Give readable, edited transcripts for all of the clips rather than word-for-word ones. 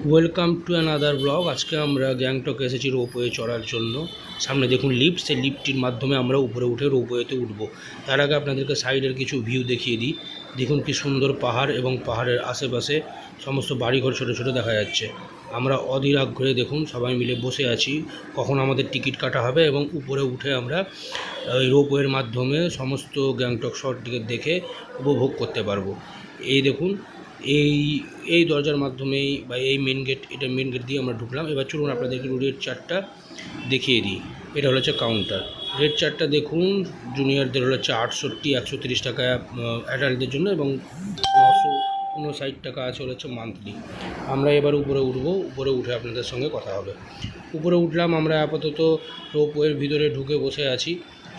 Welcome to another blog. আজকে আমরা গ্যাংটকে এসেছি রোপওয়ে চড়ার জন্য। সামনে দেখুন লিফট, সেই লিফটটির মাধ্যমে আমরা উপরে উঠে রোপওয়েতে উঠবো। তার আগে আপনাদেরকে সাইডের কিছু ভিউ দেখিয়ে দিই। দেখুন কি সুন্দর পাহাড়, এবং পাহাড়ের আশেপাশে সমস্ত বাড়িঘর ছোটো ছোটো দেখা যাচ্ছে। আমরা অধীর আগ্রহে দেখুন সবাই মিলে বসে আছি কখন আমাদের টিকিট কাটা হবে এবং উপরে উঠে আমরা ওই রোপওয়ের মাধ্যমে সমস্ত গ্যাংটক শহরটিকে দেখে উপভোগ করতে পারবো। এই দেখুন এই দরজার মাধ্যমেই বা এই মেন গেট, এটা মেন গেট দিয়ে আমরা ঢুকলাম। এবার চলুন আপনাদেরকে রেড চার্টটা দেখিয়ে দিই। এটা হচ্ছে কাউন্টার। রেড চার্টটা দেখুন, জুনিয়রদের হচ্ছে 68, 130 টাকা অ্যাডাল্টদের জন্য, এবং 959 টাকা আছে হচ্ছে মান্থলি। আমরা এবার উপরে উঠবো। উপরে উঠে আপনাদের সঙ্গে কথা হবে। উপরে উঠলাম আমরা। আপাতত রোপওয়ের ভিতরে ঢুকে বসে আছি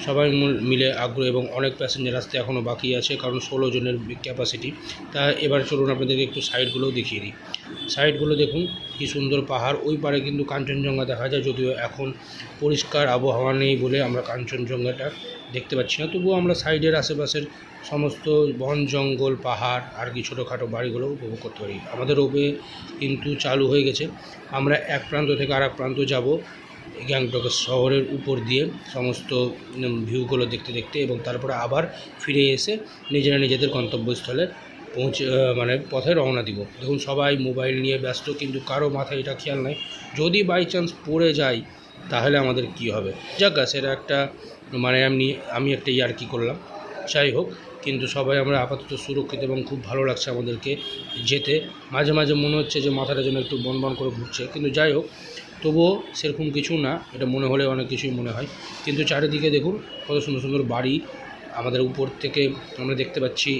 সবাই মিলে আগ্রহ, এবং অনেক প্যাসেঞ্জার আসতে এখনও বাকি আছে, কারণ 16 জনের ক্যাপাসিটি। তা এবার চলুন আপনাদেরকে একটু সাইডগুলোও দেখিয়ে দিই। সাইডগুলো দেখুন কি সুন্দর পাহাড়। ওই পারে কিন্তু কাঞ্চনজঙ্ঘা দেখা যায়, যদিও এখন পরিষ্কার আবহাওয়া নেই বলে আমরা কাঞ্চনজঙ্ঘাটা দেখতে পাচ্ছি না। তবুও আমরা সাইডের আশেপাশের সমস্ত বন জঙ্গল, পাহাড় আর কি ছোটোখাটো বাড়িগুলো উপভোগ করতে পারি। আমাদের রোপওয়ে কিন্তু চালু হয়ে গেছে। আমরা এক প্রান্ত থেকে আর এক প্রান্ত যাব গ্যাংটক শহরের উপর দিয়ে সমস্ত ভিউগুলো দেখতে দেখতে, এবং তারপরে আবার ফিরে এসে নিজেদের গন্তব্যস্থলে মানে পথে রওনা দিব। দেখুন সবাই মোবাইল নিয়ে ব্যস্ত, কিন্তু কারো মাথায় এটা খেয়াল নাই যদি বাই চান্স পড়ে যায় তাহলে আমাদের কি হবে। যাক সেটা একটা মানে আমি একটা ইয়ার্কি করলাম, যাই হোক। কিন্তু সবাই আমরা আপাতত সুরক্ষিত এবং খুব ভালো লাগছে আমাদেরকে যেতে। মাঝে মাঝে মনে হচ্ছে যে মাথাটা যেন একটু বন করে ঘুরছে, কিন্তু যাই হোক, তবুও সেরকম কিছু না। এটা মনে হলে অনেক কিছুই মনে হয়। কিন্তু চারিদিকে দেখুন কত সুন্দর সুন্দর বাড়ি। আমাদের উপর থেকে আমরা দেখতে পাচ্ছি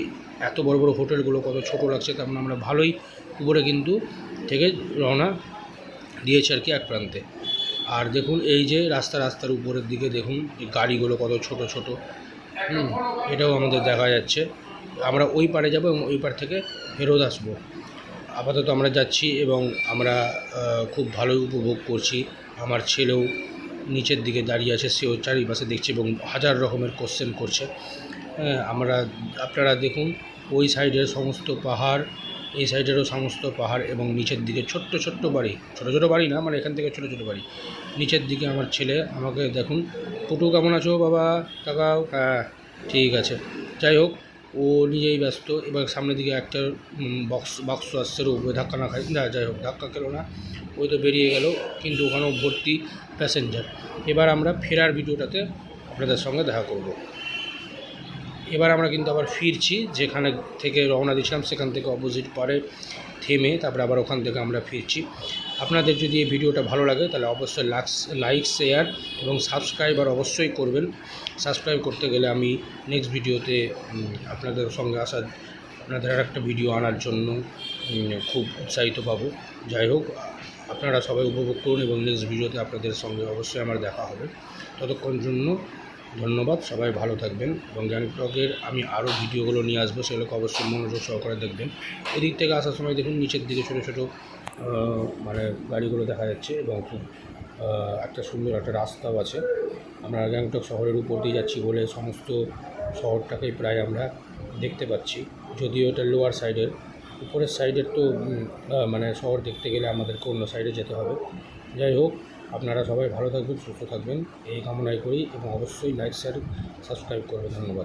এত বড় বড় হোটেলগুলো কত ছোট লাগছে। তার মানে আমরা ভালোই উপরে কিন্তু থেকে রওনা দিয়েছি আর কি এক প্রান্তে। আর দেখুন এই যে রাস্তার উপরের দিকে দেখুন গাড়িগুলো কত ছোট ছোট, এটাও আমাদের দেখা যাচ্ছে। আমরা ওই পারে যাব এবং ওই পার থেকে ফেরত আসবো। আপাতত আমরা যাচ্ছি এবং আমরা খুব ভালোই উপভোগ করছি। আমার ছেলেও নিচের দিকে দাঁড়িয়ে আছে, সেও চারিপাশে দেখছে এবং হাজার রকমের কোশ্চেন করছে। আপনারা দেখুন ওই সাইডের সমস্ত পাহাড়, এই সাইডেরও সমস্ত পাহাড়, এবং নিচের দিকে ছোট্ট ছোট্ট বাড়ি, ছোটো ছোটো বাড়ি না, মানে এখান থেকে ছোটো ছোটো বাড়ি। নিচের দিকে আমার ছেলে আমাকে দেখুন, পুটু কেমন আছো বাবা, তাকাও, হ্যাঁ ঠিক আছে। যাই হোক, ও নিজেই ব্যস্ত। এবার সামনের দিকে একটা বাক্স আসছে, উপরে ধাক্কা না খাই না, যাই হোক ধাক্কা খেলো না, ওই তো বেরিয়ে গেল, কিন্তু ওখানেও ভর্তি প্যাসেঞ্জার। এবার আমরা ফেরার ভিডিওটাতে আপনাদের সঙ্গে দেখা করব। এবার আমরা কিন্তু আবার ফিরছি, যেখানে থেকে রওনা দিয়েছিলাম সেখান থেকে অপোজিট পারে থেমে তারপরে আবার ওখান থেকে আমরা ফিরছি। আপনাদের যদি এই ভিডিওটা ভালো লাগে তাহলে অবশ্যই লাইক, শেয়ার এবং সাবস্ক্রাইবার অবশ্যই করবেন। সাবস্ক্রাইব করতে গেলে আমি নেক্সট ভিডিওতে আপনাদের সঙ্গে আপনাদের আর একটা ভিডিও আনার জন্য খুব উৎসাহিত পাবো। যাই হোক, আপনারা সবাই উপভোগ করুন এবং নেক্সট ভিডিওতে আপনাদের সঙ্গে অবশ্যই আমার দেখা হবে। ততক্ষণ জন্য ধন্যবাদ, সবাই ভালো থাকবেন। এবং গ্যাংটকের আমি আরও ভিডিওগুলো নিয়ে আসবো, সেগুলোকে অবশ্যই মনোযোগ সহকারে দেখবেন। এদিক থেকে আসার সময় দেখুন নিচের দিকে ছোটো ছোটো মানে গাড়িগুলো দেখা যাচ্ছে, এবং খুব একটা সুন্দর একটা রাস্তাও আছে। আমরা গ্যাংটক শহরের উপর দিয়ে যাচ্ছি বলে সমস্ত শহরটাকেই প্রায় আমরা দেখতে পাচ্ছি, যদিও এটা লোয়ার সাইডের। উপরের সাইডের তো মানে শহর দেখতে গেলে আমাদেরকে অন্য সাইডে যেতে হবে। যাই হোক, আপনারা সবাই ভালো থাকবেন, সুস্থ থাকবেন এই কামনাই করি, এবং অবশ্যই লাইক, শেয়ার, সাবস্ক্রাইব করবেন। ধন্যবাদ।